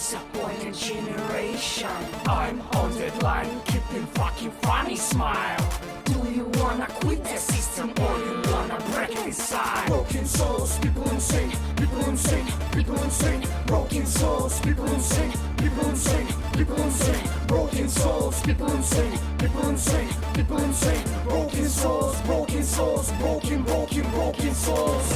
disappointed generation. I'm on deadline, keeping fucking funny smile. Do you wanna quit the system or you wanna break it inside? Broken souls, people insane, people insane, people insane. Broken souls, people insane, people insane, people insane. Broken souls, people insane, people insane, people insane. Broken souls, broken souls, broken souls.